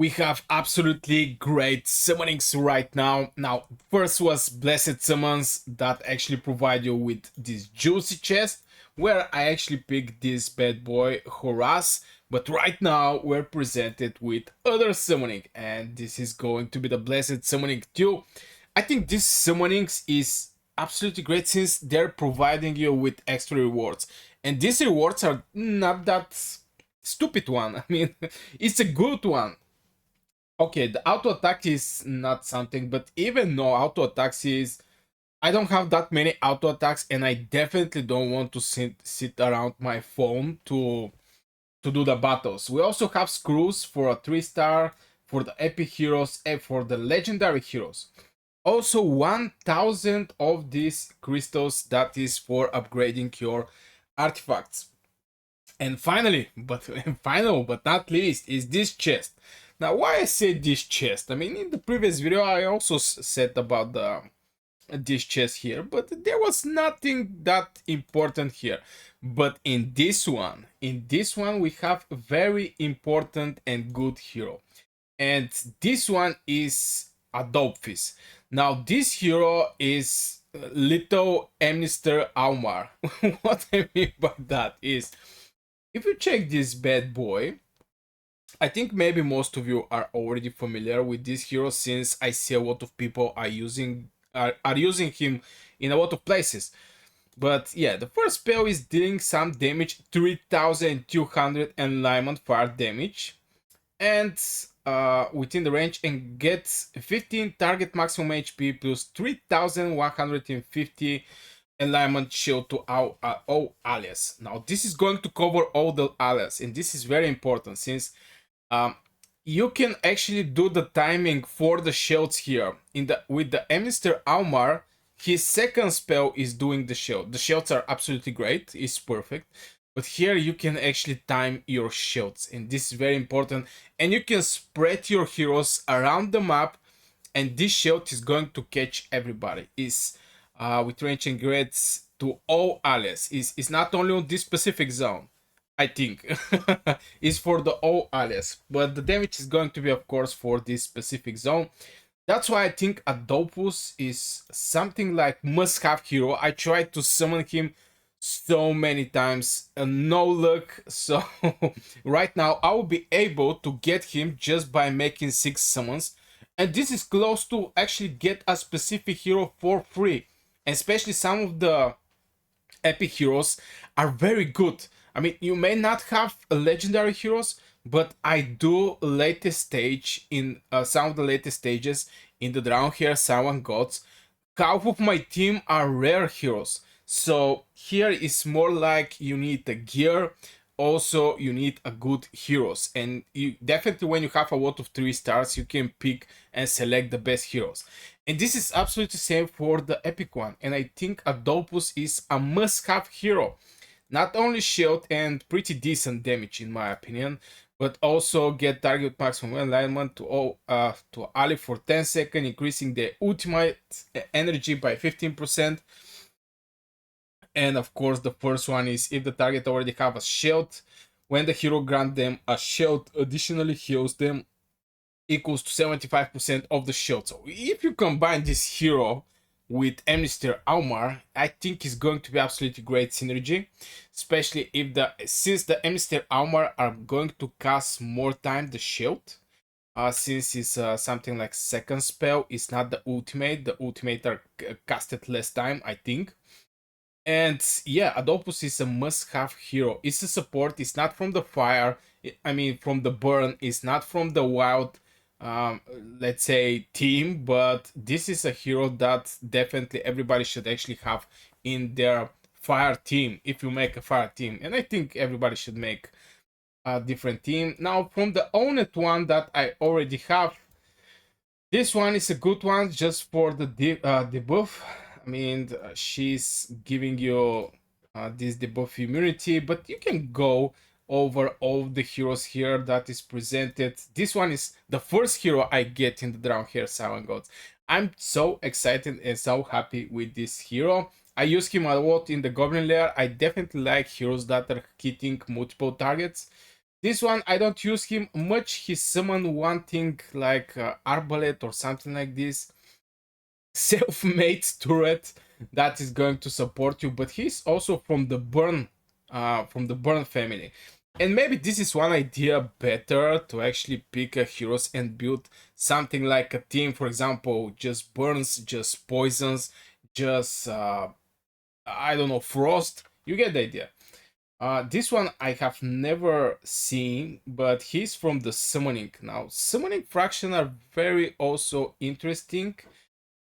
We have absolutely great summonings right now. Now, first was Blessed Summons that actually provide you with this juicy chest, where I actually picked this bad boy Horace. But right now we're presented with other summoning, and this is going to be the Blessed Summoning too. I think this summonings is absolutely great since they're providing you with extra rewards, and these rewards are not that stupid one. I mean, it's a good one. Okay, the auto attack is not something, but even no auto attacks is. I don't have that many auto attacks, and I definitely don't want to sit around my phone to do the battles. We also have screws for a 3-star, for the epic heroes, and for the legendary heroes. Also, 1000 of these crystals that is for upgrading your artifacts. And finally, but final but not least, is this chest. Now, why I said this chest? I mean, in the previous video, I also said about the this chest here, but there was nothing that important here. But in this one, we have a very important and good hero, and this one is Adolphus. Now, this hero is little Amnister Almar. What I mean by that is, if you check this bad boy, I think maybe most of you are already familiar with this hero since I see a lot of people are using him in a lot of places. But yeah, the first spell is dealing some damage, 3200 enlightenment fire damage, and within the range, and gets 15 target maximum HP plus 3150 alignment shield to all alias. Now this is going to cover all the alias, and this is very important since um, you can actually do the timing for the shields here. In the with the Mr. Almar, his second spell is doing the shield. The shields are absolutely great, it's perfect. But here you can actually time your shields, and this is very important. And you can spread your heroes around the map, and this shield is going to catch everybody. Is with range and grades to all alias. Is not only on this specific zone. I think is for the all alias, but the damage is going to be, of course, for this specific zone. That's why I think Adolphus is something like must-have hero. I tried to summon him so many times and no luck. So right now I will be able to get him just by making 6 summons, and this is close to actually get a specific hero for free. And especially some of the epic heroes are very good. I mean, you may not have legendary heroes, but I do latest stage in some of the latest stages in the Dragonheir Silent Gods. Half of my team are rare heroes, so here is more like you need the gear. Also, you need a good heroes, and you definitely, when you have a lot of 3 stars, you can pick and select the best heroes. And this is absolutely same for the epic one, and I think Adolphus is a must-have hero. Not only shield and pretty decent damage in my opinion, but also get target maximum alignment to all to ally for 10 seconds, increasing the ultimate energy by 15%. And of course, the first one is if the target already have a shield, when the hero grant them a shield, additionally heals them equals to 75% of the shield. So if you combine this hero with Mr. Almar, I think it's going to be absolutely great synergy, especially if since the Mr. Almar are going to cast more time the shield. Since it's something like second spell, it's not the ultimate. The ultimate are casted less time, I think. And yeah, Adolphus is a must-have hero. It's a support. It's not from the fire. I mean, from the burn. It's not from the wild, um, let's say, team. But this is a hero that definitely everybody should actually have in their fire team. If you make a fire team, and I think everybody should make a different team. Now, from the owned one that I already have, this one is a good one just for the debuff. I mean, she's giving you this debuff immunity, but you can go over all the heroes here that is presented. This one is the first hero I get in the Dragonheir Silent Gods. I'm so excited and so happy with this hero. I use him a lot in the Goblin Lair. I definitely like heroes that are hitting multiple targets. This one, I don't use him much. He's someone wanting like arbalete or something like this. Self-made turret that is going to support you, but he's also from the burn family. And maybe this is one idea better to actually pick a heroes and build something like a team. For example, just burns, just poisons, just I don't know, frost. You get the idea. This one I have never seen, but he's from the summoning. Now, summoning fraction are very also interesting,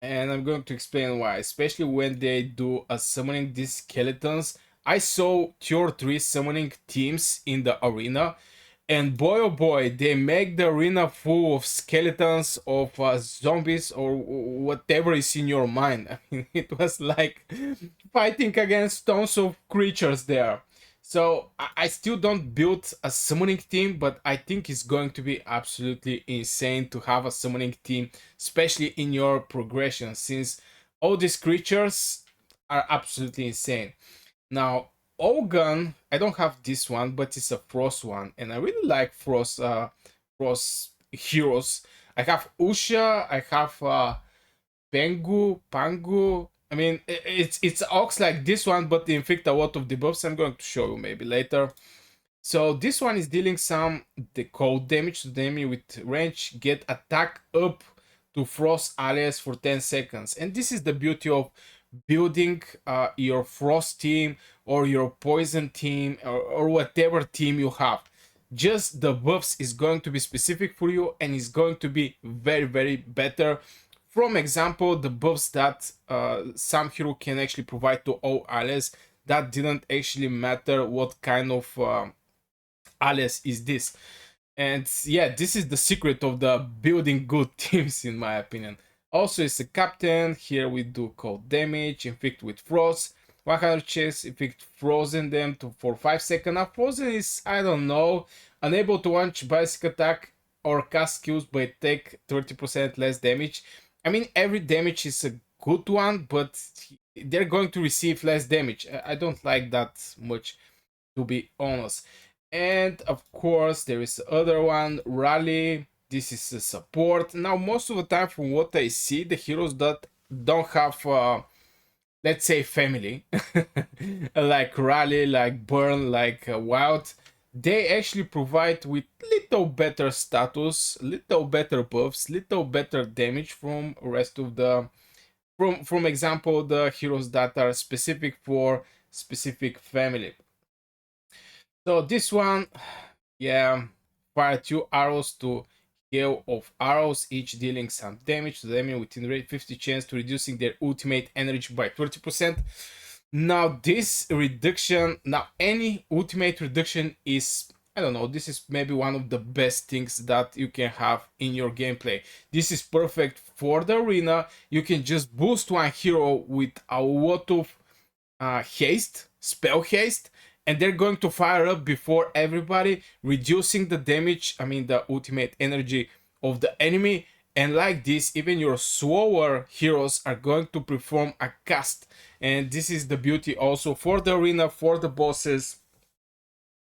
and I'm going to explain why, especially when they do a summoning these skeletons. I saw 2 or 3 summoning teams in the arena, and boy oh boy, they make the arena full of skeletons, of zombies, or whatever is in your mind. I mean, it was like fighting against tons of creatures there. So I still don't build a summoning team, but I think it's going to be absolutely insane to have a summoning team, especially in your progression, since all these creatures are absolutely insane. Now, Ogun, I don't have this one, but it's a Frost one, and I really like Frost heroes. I have Usha, I have Pangu. I mean, it's Ox like this one, but they inflict a lot of debuffs. I'm going to show you maybe later. So this one is dealing some the cold damage to the enemy with range. Get attack up to Frost alias for 10 seconds. And this is the beauty of building your Frost team or your Poison team, or whatever team you have. Just the buffs is going to be specific for you, and is going to be very, very better. From example, the buffs that some hero can actually provide to all allies, that didn't actually matter what kind of alias is this. And yeah, this is the secret of the building good teams, in my opinion. Also, it's a captain. Here we do cold damage, inflict with frost, 100 chase, inflict frozen them for 5 seconds. Now, frozen is, I don't know, unable to launch basic attack or cast skills, but take 30% less damage. I mean, every damage is a good one, but they're going to receive less damage. I don't like that much, to be honest. And of course, there is the other one, Rally. This is a support. Now, most of the time, from what I see, the heroes that don't have, let's say, family, like Rally, like Burn, like Wild, they actually provide with little better status, little better buffs, little better damage from rest of the, from example, the heroes that are specific for specific family. So this one, yeah, fire 2 arrows to hail of arrows, each dealing some damage to the enemy within rate 50 chance to reducing their ultimate energy by 30%. Now this reduction, now any ultimate reduction is, I don't know, this is maybe one of the best things that you can have in your gameplay. This is perfect for the arena. You can just boost one hero with a lot of haste, spell haste, and they're going to fire up before everybody, reducing the damage, I mean the ultimate energy of the enemy. And like this, even your slower heroes are going to perform a cast. And this is the beauty also for the arena, for the bosses.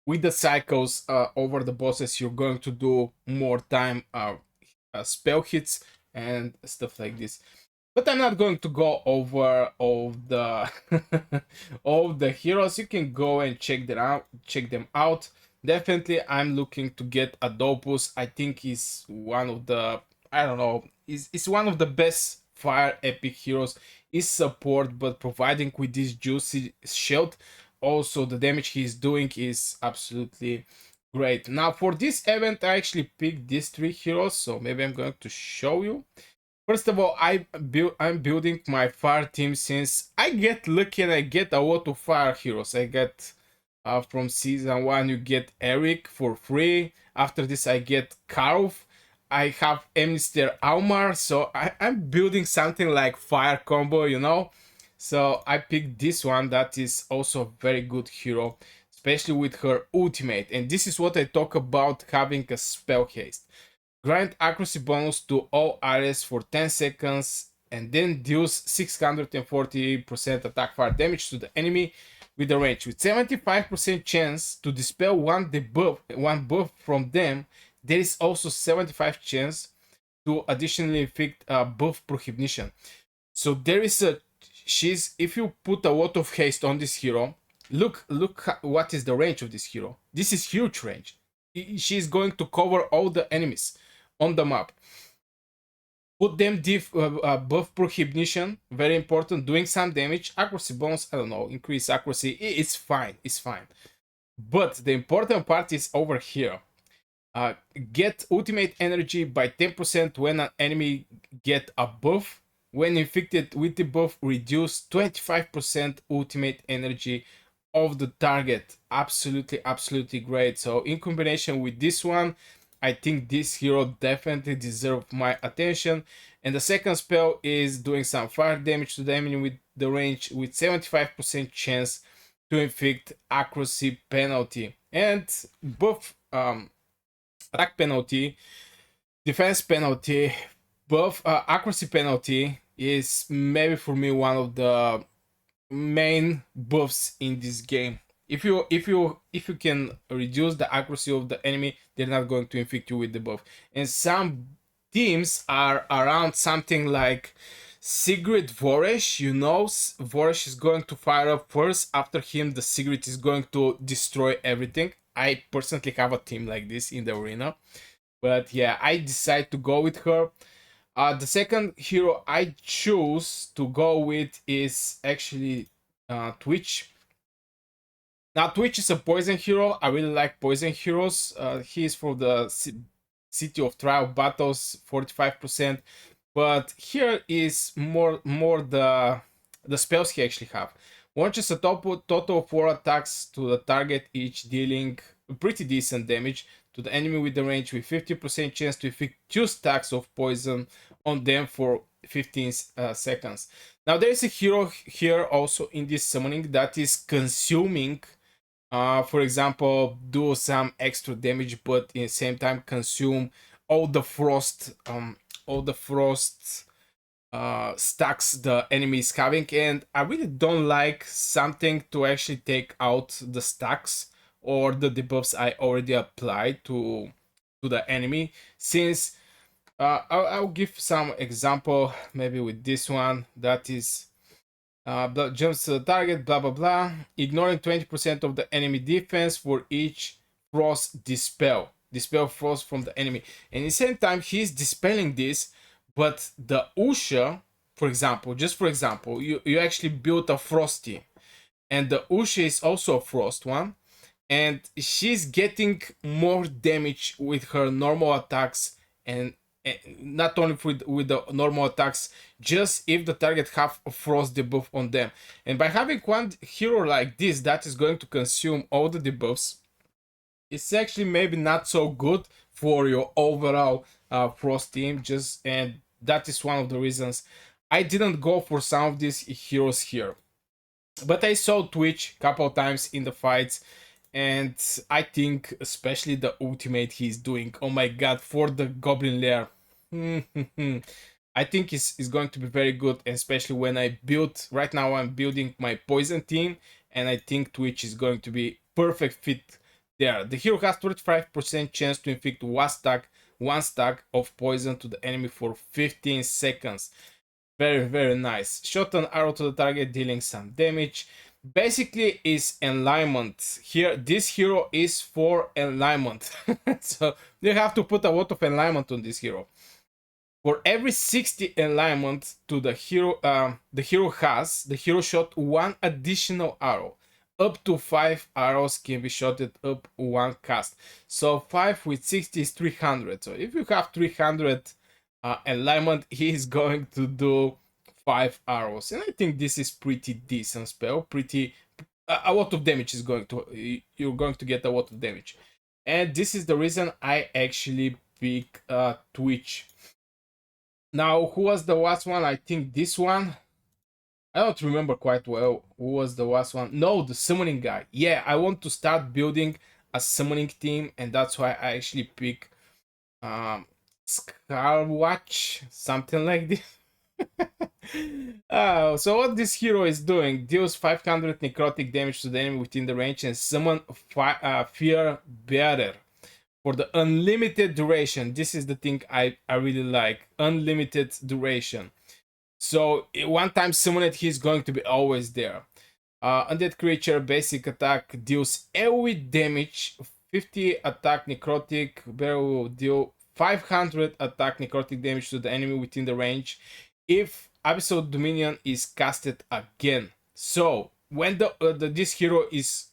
With the cycles over the bosses, you're going to do more time spell hits and stuff like this. But I'm not going to go over all the all the heroes. You can go and check them out. Check them out. Definitely, I'm looking to get Adolphus. I think he's one of the, I don't know. Is one of the best fire epic heroes. Is support, but providing with this juicy shield, also the damage he's doing is absolutely great. Now for this event, I actually picked these 3 heroes. So maybe I'm going to show you. First of all, I'm building my fire team, since I get lucky and I get a lot of fire heroes. I get from season 1 you get Eric for free. After this I get Karl. I have Mr. Almar, so I'm building something like fire combo, you know. So I picked this one that is also a very good hero, especially with her ultimate. And this is what I talk about having a spell haste. Grant accuracy bonus to all areas for 10 seconds, and then deals 640% attack fire damage to the enemy with the range with 75% chance to dispel one buff from them. There is also 75 chance to additionally inflict buff prohibition. So there is a she's if you put a lot of haste on this hero, look what is the range of this hero. This is huge range. She's going to cover all the enemies on the map. Put them buff prohibition, very important. Doing some damage, accuracy bonus, I don't know, increase accuracy. It's fine, it's fine. But the important part is over here. Get ultimate energy by 10% when an enemy get a buff. When inflicted with the buff, reduce 25% ultimate energy of the target. Absolutely great. So in combination with this one, I think this hero definitely deserves my attention. And the second spell is doing some fire damage to the enemy with the range with 75% chance to inflict accuracy penalty and buff attack penalty, defense penalty, buff accuracy penalty is maybe for me one of the main buffs in this game. If you can reduce the accuracy of the enemy, they're not going to inflict you with the buff. And some teams are around something like Sigrid Voresh. You know, Voresh is going to fire up first. After him, the Sigrid is going to destroy everything. I personally have a team like this in the arena, but yeah, I decided to go with her. The second hero I choose to go with is actually Twitch. Now, Twitch is a poison hero. I really like poison heroes. He is from the City of Trial Battles, 45%. But here is more the spells he actually have. Launches a total of 4 attacks to the target, each dealing pretty decent damage to the enemy with the range with 50% chance to inflict 2 stacks of poison on them for 15 seconds. Now there is a hero here also in this summoning that is consuming, for example, do some extra damage, but in the same time consume all the frost stacks the enemy is having. And I really don't like something to actually take out the stacks or the debuffs I already applied to the enemy, since I'll give some example maybe with this one that is jumps to the target, blah blah blah, ignoring 20% of the enemy defense for each frost dispel frost from the enemy. And at the same time he's dispelling this, but the Usha, for example, you actually built a frosty, and the Usha is also a frost one, and she's getting more damage with her normal attacks, and not only with the normal attacks, just if the target have a frost debuff on them. And by having one hero like this that is going to consume all the debuffs, it's actually maybe not so good for your overall frost team. And that is one of the reasons I didn't go for some of these heroes here. But I saw Twitch a couple times in the fights, and I think especially the ultimate he's doing, oh my god, for the Goblin Lair, I think is going to be very good, especially when I build, right now I'm building my poison team, and I think Twitch is going to be perfect fit there. The hero has 35% chance to inflict one stack of poison to the enemy for 15 seconds. Very nice. Shot an arrow to the target, dealing some damage. Basically is alignment here. This hero is for alignment. So you have to put a lot of alignment on this hero. For every 60 alignment to the hero the hero shot one additional arrow. Up to 5 arrows can be shotted up one cast. So 5 with 60 is 300. So if you have 300 alignment, he is going to do 5 arrows, and I think this is pretty decent spell. A lot of damage is you're going to get a lot of damage, and this is the reason I actually pick Twitch. Now, who was the last one? I think this one. I don't remember quite well who was the last one. No, the summoning guy. Yeah, I want to start building a summoning team, and that's why I actually pick Scarwatch, something like this. So what this hero is doing, deals 500 necrotic damage to the enemy within the range and summon Fear Bearer for the unlimited duration. This is the thing I really like, unlimited duration. So one time summoned, he's going to be always there. Undead creature basic attack deals AoE damage, 50 attack necrotic. Bearer will deal 500 attack necrotic damage to the enemy within the range if Abyssal Dominion is casted again. So when this hero is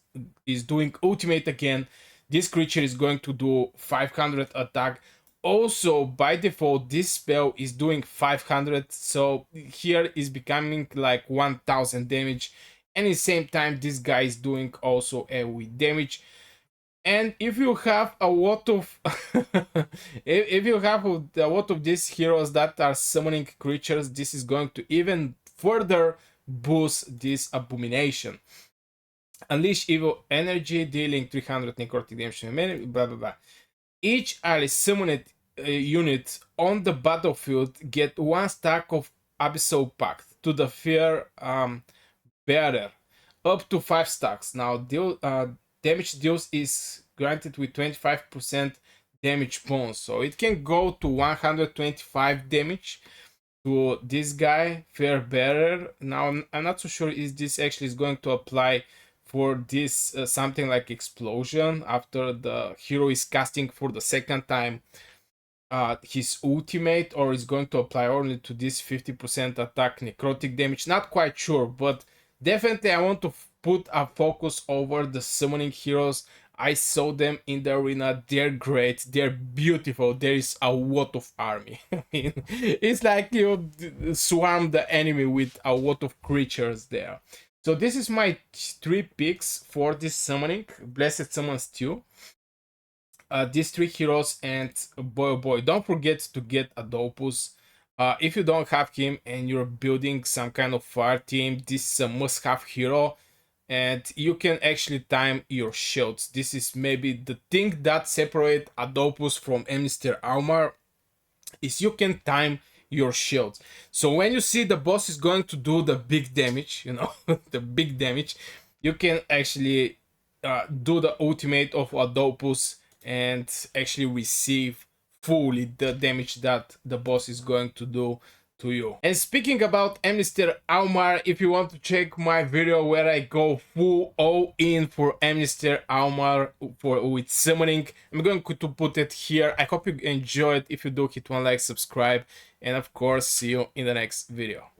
doing ultimate again, this creature is going to do 500 attack. Also, by default, this spell is doing 500, so here is becoming like 1000 damage. And at the same time, this guy is doing also AoE damage. And if you have a lot of if you have a lot of these heroes that are summoning creatures, this is going to even further boost this abomination. Unleash evil energy, dealing 300 necrotic damage to enemy, blah blah blah. Each ally summoned unit on the battlefield get one stack of Abyssal Pact to the Fear Bearer, up to 5 stacks. Now, damage deals is granted with 25% damage bonus, so it can go to 125 damage to this guy, Fear Bearer. Now, I'm not so sure is this actually is going to apply for this something like explosion after the hero is casting for the second time his ultimate, or is going to apply only to this 50% attack necrotic damage. Not quite sure, but definitely I want to put a focus over the summoning heroes. I saw them in the arena. They're great, they're beautiful, there is a lot of army. I mean, it's like you swarm the enemy with a lot of creatures there. So this is my 3 picks for this summoning, Blessed Summons 2. These 3 heroes, and boy oh boy, don't forget to get Adolphus. If you don't have him and you're building some kind of fire team, this is a must-have hero, and you can actually time your shields. This is maybe the thing that separates Adolphus from Mr. Almar, is you can time your shields. So when you see the boss is going to do the big damage, you know, the big damage, you can actually do the ultimate of Adolphus and actually receive fully the damage that the boss is going to do to you. And speaking about Mr. Almar, if you want to check my video where I go full all in for Mr. Almar with summoning, I'm going to put it here. I hope you enjoyed. If you do, hit one like, subscribe, and of course see you in the next video.